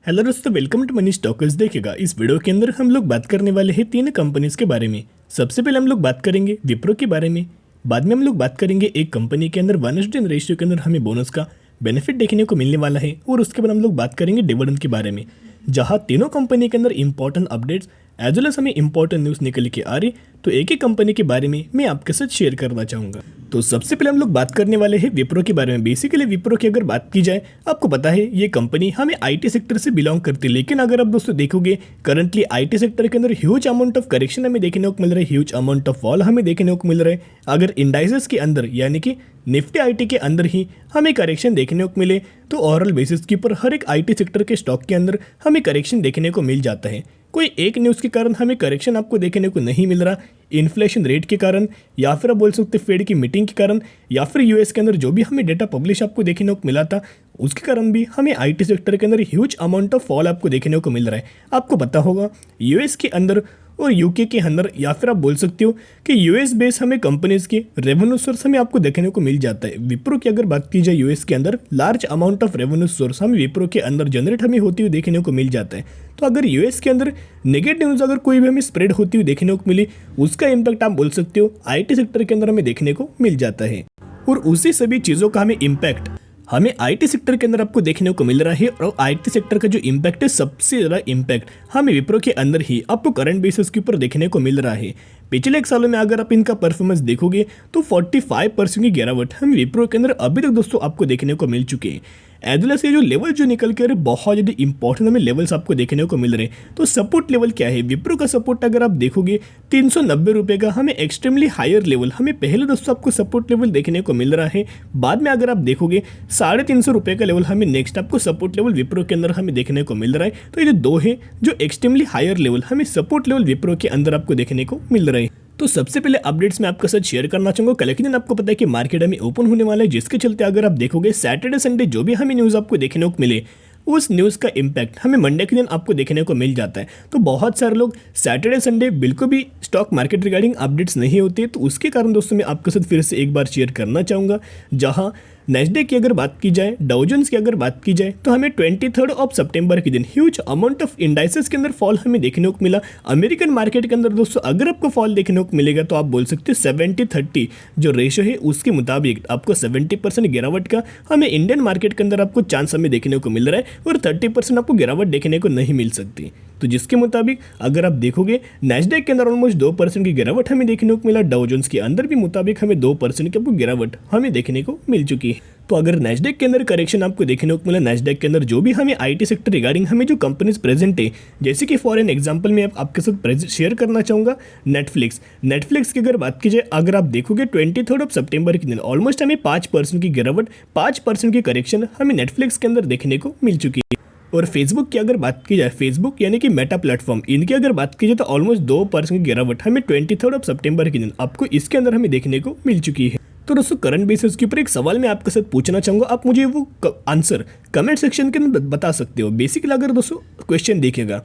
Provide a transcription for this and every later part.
Hello दोस्तों, welcome to money stalkers. देखिएगा, इस वीडियो के अंदर हम लोग बात करने वाले हैं तीन कंपनीज के बारे में। सबसे पहले हम लोग बात करेंगे विप्रो के बारे में। बाद में हम लोग बात करेंगे एक कंपनी के अंदर 1:1 रेशियो के अंदर हमें बोनस का बेनिफिट देखने को मिलने वाला है। और उसके बाद हम लोग बात करेंगे डिविडेंड के बारे में, जहां तीनों कंपनी के अंदर important updates as well as हमें इंपॉर्टेंट न्यूज़ निकल के आ रही। तो एक ही कंपनी के बारे में मैं आपके साथ शेयर करना चाहूँगा। तो सबसे पहले हम लोग बात करने वाले हैं विप्रो के बारे में। बेसिकली विप्रो की अगर बात की जाए, आपको पता है ये कंपनी हमें आईटी सेक्टर से बिलोंग करती है। लेकिन अगर आप दोस्तों देखोगे, करंटली आईटी सेक्टर के अंदर ह्यूज अमाउंट ऑफ करेक्शन हमें देखने को मिल रहा है, ह्यूज अमाउंट ऑफ फॉल हमें देखने को मिल रहा है। अगर इंडाइसेस के अंदर यानी कि निफ्टी आईटी के अंदर ही हमें करेक्शन देखने को मिले, तो ओवरऑल बेसिस के ऊपर हर एक आईटी सेक्टर के स्टॉक के अंदर हमें करेक्शन देखने को मिल जाता है। कोई एक न्यूज़ के कारण हमें करेक्शन आपको देखने को नहीं मिल रहा, इन्फ्लेशन रेट के कारण, या फिर आप बोल सकते फेड की मीटिंग के कारण, या फिर यूएस के अंदर जो भी हमें डेटा पब्लिश आपको देखने को मिला था उसके कारण भी हमें आईटी सेक्टर के अंदर ह्यूज अमाउंट ऑफ फॉल आपको देखने को मिल रहा है। आपको पता होगा यूएस के अंदर और यूके के अंदर, या फिर आप बोल सकते हो कि यूएस बेस हमें कंपनीज के रेवेन्यू सोर्स हमें आपको देखने को मिल जाता है। विप्रो की अगर बात की जाए, यूएस के अंदर large amount of revenue source हमें विप्रो के अंदर जनरेट हमें होती हुई देखने को मिल जाता है। तो अगर यूएस के अंदर नेगेटिव न्यूज़ अगर कोई भी हमें स्प्रेड होती हुई देखने को मिली, उसका इम्पैक्ट आप बोल सकते हो आईटी सेक्टर के अंदर हमें देखने को मिल जाता है। और उसी सभी चीज़ों का हमें इम्पैक्ट हमें आईटी सेक्टर के अंदर आपको देखने को मिल रहा है। और आईटी सेक्टर का जो इम्पैक्ट है, सबसे ज़्यादा इम्पैक्ट हमें विप्रो के अंदर ही आपको करंट बेसिस के ऊपर देखने को मिल रहा है। पिछले एक सालों में अगर आप इनका परफॉर्मेंस देखोगे तो 45% की गिरावट हमें विप्रो के अंदर अभी तक दोस्तों आपको देखने को मिल चुके हैं। एज से जो लेवल जो निकल के आ रहे बहुत ज़्यादा इंपॉर्टेंट हमें लेवल्स आपको देखने को मिल रहे हैं। तो सपोर्ट लेवल क्या है? विप्रो का सपोर्ट अगर आप देखोगे 390 रुपये का हमें एक्सट्रीमली हायर लेवल हमें पहले दोस्तों आपको सपोर्ट लेवल देखने को मिल रहा है। बाद में अगर आप देखोगे 350 रुपये का लेवल हमें नेक्स्ट आपको सपोर्ट लेवल विप्रो के अंदर हमें देखने को मिल रहा है। तो ये जो दो है जो एक्सट्रीमली हायर लेवल हमें सपोर्ट लेवल विप्रो के अंदर आपको देखने को मिल रहा है। तो सबसे पहले अपडेट्स मैं आपके साथ शेयर करना चाहूँगा। कल के दिन आपको पता है कि मार्केट हमें ओपन होने वाला है, जिसके चलते अगर आप देखोगे सैटरडे संडे जो भी हमें न्यूज़ आपको देखने को मिले, उस न्यूज़ का इम्पैक्ट हमें मंडे के दिन आपको देखने को मिल जाता है। तो बहुत सारे लोग सैटरडे संडे बिल्कुल भी स्टॉक मार्केट रिगार्डिंग अपडेट्स नहीं होती है। तो उसके कारण दोस्तों मैं आपके साथ फिर से एक बार शेयर करना चाहूँगा। जहाँ नेस्डे की अगर बात की जाए, डाउ जोन्स की अगर बात की जाए, तो हमें 23 सितंबर के दिन ह्यूज अमाउंट ऑफ इंडाइसेस के अंदर फॉल हमें देखने को मिला। अमेरिकन मार्केट के अंदर दोस्तों अगर आपको फॉल देखने को मिलेगा तो आप बोल सकते हो 70-30 जो रेशो है उसके मुताबिक आपको 70% गिरावट का हमें इंडियन मार्केट के अंदर आपको चांस हमें देखने को मिल रहा है, और 30% आपको गिरावट देखने को नहीं मिल सकती। तो जिसके मुताबिक अगर आप देखोगे नेस्डैक के अंदर ऑलमोस्ट 2% की गिरावट हमें देखने को मिला, डाउ जोन्स के अंदर भी मुताबिक हमें 2% की आपको गिरावट हमें देखने को मिल चुकी है। तो अगर नेस्डैक के अंदर करेक्शन आपको देखने को मिला, नेस्डैक के अंदर जो भी हमें आईटी सेक्टर रिगार्डिंग हमें जो कंपनीज प्रेजेंट है, जैसे कि फॉर एन एग्जांपल मैं आपके साथ शेयर करना चाहूँगा नेटफ्लिक्स की अगर बात की जाए, अगर आप देखोगे 23 सितंबर के दिन ऑलमोस्ट हमें 5% की गिरावट, 5% की करेक्शन हमें नेटफ्लिक्स के अंदर देखने को मिल चुकी है। और फेसबुक की अगर बात की जाए, फेसबुक यानी कि मेटा प्लेटफॉर्म, इनकी अगर बात की जाए तो ऑलमोस्ट 2% की गिरावट हमें 23 सितंबर के दिन आपको इसके अंदर हमें देखने को मिल चुकी है। तो दोस्तों करंट बेसिस के ऊपर एक सवाल मैं आपके साथ पूछना चाहूँगा, आप मुझे वो आंसर कमेंट सेक्शन के अंदर बता सकते हो। बेसिकली अगर दोस्तों क्वेश्चन देखिएगा,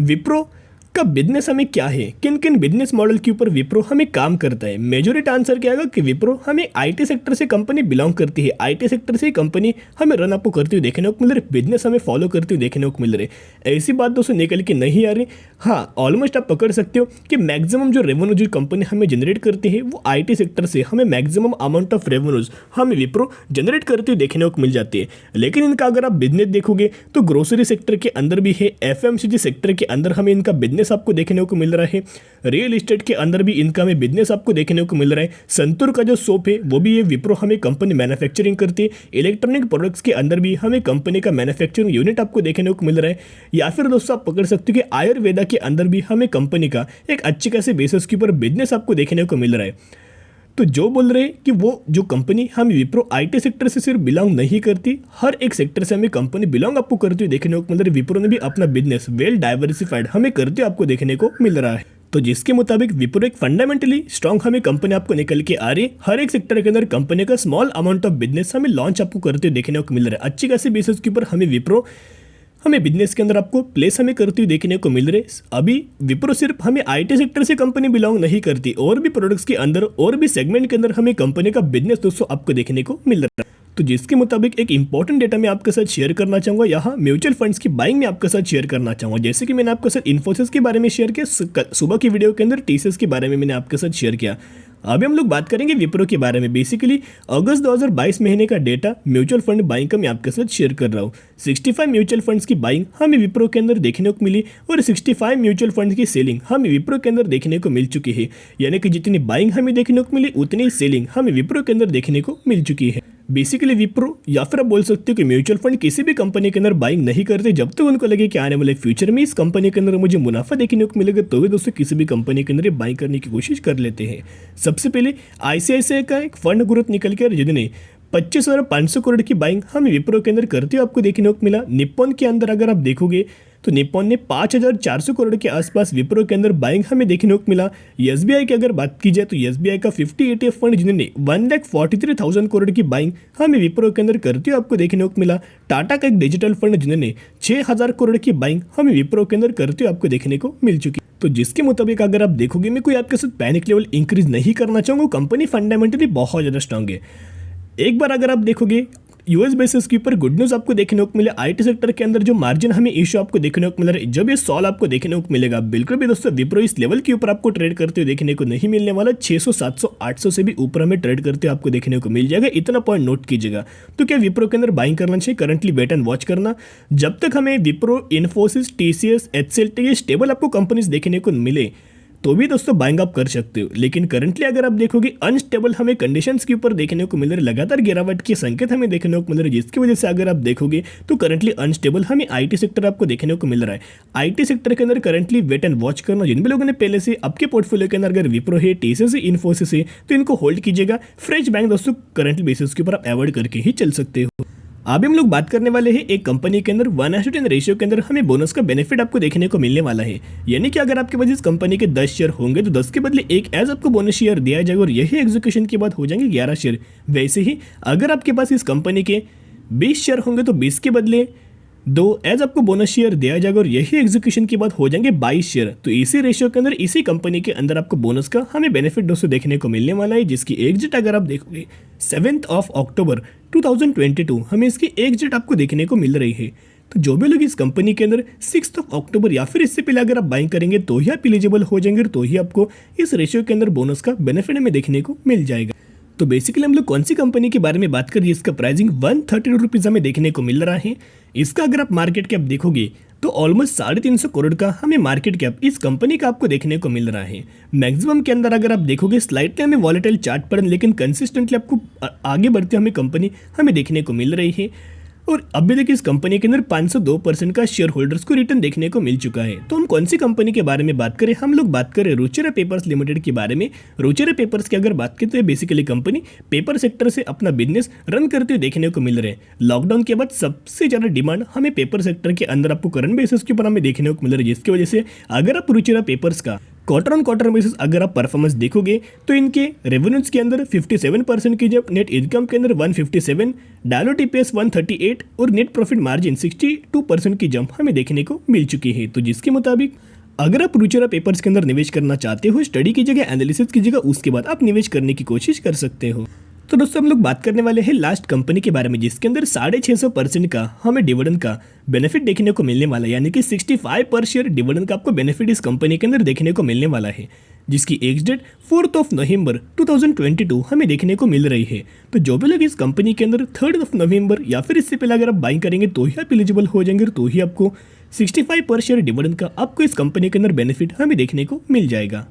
विप्रो का बिजनेस हमें क्या है, किन किन बिजनेस मॉडल के ऊपर विप्रो हमें काम करता है। मेजोरिटी आंसर क्या आएगा कि विप्रो हमें आईटी सेक्टर से कंपनी बिलोंग करती है, आईटी सेक्टर से कंपनी हमें रन आपको करती हुई देखने को मिल रही, बिजनेस हमें फॉलो करती हुई देखने को मिल रही। ऐसी बात दोस्तों निकल के नहीं आ रही। हाँ, ऑलमोस्ट आप पकड़ सकते हो कि मैक्सिमम जो रेवेन्यू जो कंपनी हमें जनरेट करती है वो आईटी सेक्टर से हमें मैक्सिमम अमाउंट ऑफ रेवेन्यूज हमें विप्रो जनरेट करती हुई देखने को मिल जाती है। लेकिन इनका अगर आप बिजनेस देखोगे तो ग्रोसरी सेक्टर के अंदर भी है, एफएमसीजी सेक्टर के अंदर हमें इनका बिजनेस आपको देखने को मिल रहा है, रियल एस्टेट के अंदर भी इनका हमें बिजनेस आपको देखने को मिल रहा है। संतूर का जो सोप है वो भी ये विप्रो हमें कंपनी मैन्युफैक्चरिंग करती है। इलेक्ट्रॉनिक प्रोडक्ट्स के अंदर भी हमें कंपनी का मैन्युफैक्चरिंग यूनिट आपको देखने को मिल रहा है। या फिर दोस्तों आप पकड़ सकते हो कि आयुर्वेदा के अंदर भी हमें कंपनी का एक अच्छी खासी बेसिस के ऊपर बिजनेस आपको देखने को मिल रहा है। तो जो बोल रहे हैं कि वो जो कंपनी हम विप्रो आईटी सेक्टर से सिर्फ बिलोंग नहीं करती, हर एक सेक्टर से हमें कंपनी बिलोंग आपको करती हुई देखने को मिल रही है। विप्रो ने भी अपना बिजनेस वेल डाइवर्सिफाइड हमें करते आपको देखने को मिल रहा है। तो जिसके मुताबिक विप्रो एक फंडामेंटली स्ट्रॉन्ग हमें कंपनी आपको निकल के आ रही है। हर एक सेक्टर के अंदर कंपनी का स्मॉल अमाउंट ऑफ बिजनेस हमें लॉन्च आपको करते हुए देखने को मिल रहा है। अच्छी खासी बेसिस के ऊपर हमें विप्रो हमें बिजनेस के अंदर आपको प्लेस हमें करती हुई देखने को मिल रहे। अभी विप्रो सिर्फ हमें आईटी सेक्टर से कंपनी बिलोंग नहीं करती, और भी प्रोडक्ट्स के अंदर और भी सेगमेंट के अंदर हमें कंपनी का बिजनेस दोस्तों आपको देखने को मिल रहा है। तो जिसके मुताबिक एक इंपॉर्टेंट डेटा मैं आपके साथ शेयर करना चाहूँगा, यहाँ म्यूचुअल फंड्स की बाइंग में आपके साथ शेयर करना चाहूँगा। जैसे कि मैंने आपके साथ इन्फोसिस के बारे में शेयर किया, सुबह की वीडियो के अंदर टीसीएस के बारे में मैंने आपके साथ शेयर किया। अभी हम लोग बात करेंगे विप्रो के बारे में। बेसिकली अगस्त 2022 महीने का डेटा म्यूचुअल फंड बाइंग का मैं आपके साथ शेयर कर रहा हूँ। 65 म्यूचुअल फंड्स की बाइंग हमें विप्रो के अंदर देखने को मिली और 65 म्यूचुअल फंड्स की सेलिंग हमें विप्रो के अंदर देखने को मिल चुकी है। यानी कि जितनी बाइंग हमें देखने को मिली उतनी सेलिंग हमें विप्रो के अंदर देखने को मिल चुकी है। बेसिकली विप्रो या फिर आप बोल सकते हो कि म्यूचुअल फंड किसी भी कंपनी के अंदर बाइंग नहीं करते जब तक उनको लगे कि आने वाले फ्यूचर में इस कंपनी के अंदर मुझे मुनाफा देखने को मिलेगा, तो भी दोस्तों किसी भी कंपनी के अंदर बाइंग करने की कोशिश कर लेते हैं। सबसे पहले आईसीआईसीआई का एक फंड ग्रोथ निकल के जिन्होंने 25,500 करोड़ की बाइंग हमें विप्रो के अंदर करते हुए आपको देखने को मिला। निप्पॉन के अंदर अगर आप देखोगे तो निप्पॉन ने 5,400 करोड़ के आसपास विप्रो के अंदर बाइंग हमें देखने को मिला। एसबीआई की अगर बात की जाए तो एसबीआई का 50 ETF फंड जिन्होंने 1,43,000 करोड़ की बाइंग हमें विप्रो के अंदर करते हुए आपको देखने को मिला। टाटा का एक डिजिटल फंड जिन्होंने 6,000 करोड़ की बाइंग हमें विप्रो के अंदर करते हुए आपको देखने को मिल चुकी। तो जिसके मुताबिक अगर आप देखोगे, मैं कोई आपके साथ पैनिक लेवल इंक्रीज नहीं करना चाहूँगा, कंपनी फंडामेंटली बहुत ज़्यादा स्ट्रांग है। एक बार अगर आप देखोगे यूएस बेसिस के ऊपर गुड न्यूज़ आपको देखने को मिले। आईटी सेक्टर के अंदर जो मार्जिन हमें इश्यू आपको देखने को मिल रहा है, जब ये सॉल्व आपको देखने को मिलेगा, बिल्कुल भी दोस्तों विप्रो इस लेवल के ऊपर आपको ट्रेड करते हुए देखने को नहीं मिलने वाला। 600, 700, 800 से भी ऊपर हमें ट्रेड करते हुए आपको देखने को मिल जाएगा। इतना पॉइंट नोट कीजिएगा। तो क्या विप्रो के अंदर बाइंग करना चाहिए? करंटली वेट एंड वॉच करना। जब तक हमें Wipro, Infosys, TCS, HCL stable आपको कंपनीज देखने को मिले तो भी दोस्तों बाइंग आप कर सकते हो। लेकिन करंटली अगर आप देखोगे अनस्टेबल हमें कंडीशंस के ऊपर देखने को मिल रहे, लगातार गिरावट के संकेत हमें देखने को मिल रहे, जिसकी वजह से अगर आप देखोगे तो करंटली अनस्टेबल हमें आईटी सेक्टर आपको देखने को मिल रहा है। आईटी सेक्टर के अंदर करंटली वेट एंड वॉच करना। जिन भी लोगों ने पहले से आपके पोर्टफोलियो के अंदर अगर विप्रो है, टीसीएस है, इन्फोसिस है, तो इनको होल्ड कीजिएगा। फ्रेश बैंक दोस्तों करंटली बेसिस के ऊपर आप अवॉइड करके ही चल सकते हो। अभी हम लोग बात करने वाले हैं एक कंपनी के अंदर 1:10 रेशियो के अंदर हमें बोनस का बेनिफिट आपको देखने को मिलने वाला है। यानी कि अगर आपके पास इस कंपनी के 10 शेयर होंगे तो 10 के बदले एक एज आपको बोनस शेयर दिया जाएगा और यही एग्जीक्यूशन के बाद हो जाएंगे 11 शेयर। वैसे ही अगर आपके पास इस कंपनी के 20 शेयर होंगे तो 20 के बदले 2 एज आपको बोनस शेयर दिया जाएगा और यही एग्जीक्यूशन के बाद हो जाएंगे 22 शेयर। तो इसी रेशियो के अंदर इसी कंपनी के अंदर आपको बोनस का हमें बेनिफिट दोस्तों देखने को मिलने वाला है, जिसकी एग्जिट अगर आप देखोगे 7 अक्टूबर 2022 हमें इसकी एग्जिट आपको देखने को मिल रही है। तो जो भी लोग इस कंपनी के अंदर 6 अक्टूबर या फिर इससे पहले अगर आप बाइंग करेंगे तो ही आप एलिजिबल हो जाएंगे, तो ही आपको इस रेशियो के अंदर बोनस का बेनिफिट हमें देखने को मिल जाएगा। तो बेसिकली हम लोग कौन सी कंपनी के बारे में बात करें जिसका प्राइसिंग 132 रुपीज़ हमें देखने को मिल रहा है। इसका अगर आप मार्केट कैप देखोगे तो ऑलमोस्ट 350 करोड़ का हमें मार्केट कैप इस कंपनी का आपको देखने को मिल रहा है। मैक्सिमम के अंदर अगर आप देखोगे स्लाइटली हमें वॉलेटाइल चार्ट पर, लेकिन कंसिस्टेंटली आपको आगे बढ़ते हमें कंपनी हमें देखने को मिल रही है। और अभी तक इस कंपनी के अंदर 502% का शेयर होल्डर्स को रिटर्न देखने को मिल चुका है। तो हम कौन सी कंपनी के बारे में बात करें? हम लोग बात करें रुचिरा पेपर्स लिमिटेड के बारे में। रुचिरा पेपर्स की अगर बात करें तो ये बेसिकली कंपनी पेपर सेक्टर से अपना बिजनेस रन करते हुए देखने को मिल रहे हैं। लॉकडाउन के बाद सबसे ज़्यादा डिमांड हमें पेपर सेक्टर के अंदर आपको करंट बेसिस के ऊपर हमें देखने को मिल रही है, जिसकी वजह से अगर आप रुचिरा पेपर्स का क्वार्टर ऑन क्वार्टर बेसिस अगर आप परफॉर्मेंस देखोगे तो इनके रेवेन्यूज के अंदर 57% की जब, नेट इनकम के अंदर 157, डायलूटेड EPS 138 और नेट प्रॉफिट मार्जिन 62% की जंप हमें देखने को मिल चुकी है। तो जिसके मुताबिक अगर आप रुचिरा पेपर्स के अंदर निवेश करना चाहते हो, स्टडी कीजिएगा, एनालिसिस कीजिएगा, उसके बाद आप निवेश करने की कोशिश कर सकते हो। तो दोस्तों हम लोग बात करने वाले हैं लास्ट कंपनी के बारे में, जिसके अंदर 650% का हमें डिविडेंड का बेनिफिट देखने को मिलने वाला है। यानी कि 65 पर शेयर डिविडेंड का आपको बेनिफिट इस कंपनी के अंदर देखने को मिलने वाला है, जिसकी एक्स डेट 4 नवंबर 2022 हमें देखने को मिल रही है। तो जो भी लोग इस कंपनी के अंदर 3 नवंबर या फिर इससे पहले अगर आप बाइंग करेंगे तो ही आप एलिजिबल हो जाएंगे, तो ही आपको 65 पर शेयर डिविडेंड का आपको इस कंपनी के अंदर बेनिफिट हमें देखने को मिल जाएगा।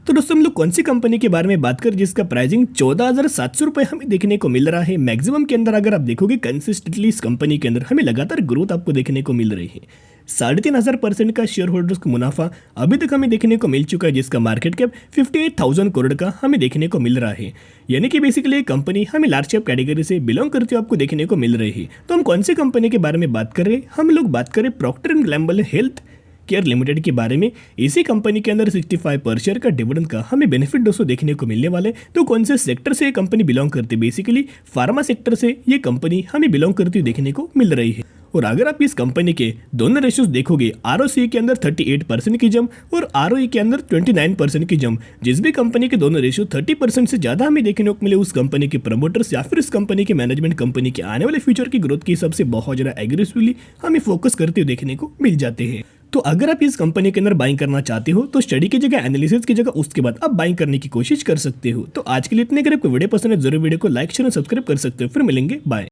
तो दोस्तों हम लोग कौन सी कंपनी के बारे में बात करें जिसका प्राइसिंग 14,700 रुपये हमें देखने को मिल रहा है। मैक्सिमम के अंदर अगर आप देखोगे कंसिस्टेंटली इस कंपनी के अंदर हमें लगातार ग्रोथ आपको देखने को मिल रही है। 3,500% का शेयर होल्डर्स को मुनाफा अभी तक हमें देखने को मिल चुका है, जिसका मार्केट कैप 58,000 करोड़ का हमें देखने को मिल रहा है। यानी कि बेसिकली कंपनी हमें लार्ज कैप कैटेगरी से बिलोंग करते हुए आपको देखने को मिल रही है। तो हम कौन सी कंपनी के बारे में बात कर रहे हैं? हम लोग बात करें Procter and Gamble health care limited के बारे में। इसी कंपनी के अंदर 65 पर शेयर का डिविडेंड का हमें बेनिफिट दोस्तों देखने को मिलने वाले। तो कौन से सेक्टर से ये कंपनी बिलोंग करती है? बेसिकली फार्मा सेक्टर से ये कंपनी हमें बिलोंग करती हुई देखने को मिल रही है। और अगर आप इस कंपनी के दोनों रेशियोज देखोगे, आरओसी के अंदर 38% की जंप और आरओई के अंदर 29% की जंप, जिस भी कंपनी के दोनों रेशियो 30% से ज्यादा हमें देखने को मिले, उस कंपनी के प्रमोटर्स या फिर इस कंपनी के मैनेजमेंट कंपनी के आने वाले फ्यूचर की ग्रोथ के हिसाब से बहुत ज्यादा एग्रेसिवली हमें फोकस करते हुए देखने को मिल जाते हैं। तो अगर आप इस कंपनी के अंदर बाइंग करना चाहते हो तो स्टडी की जगह, एनालिसिस की जगह, उसके बाद आप बाइंग करने की कोशिश कर सकते हो। तो आज के लिए इतने, अगर आपको वीडियो पसंद है जरूर वीडियो को लाइक शेयर और सब्सक्राइब कर सकते हो। फिर मिलेंगे, बाय।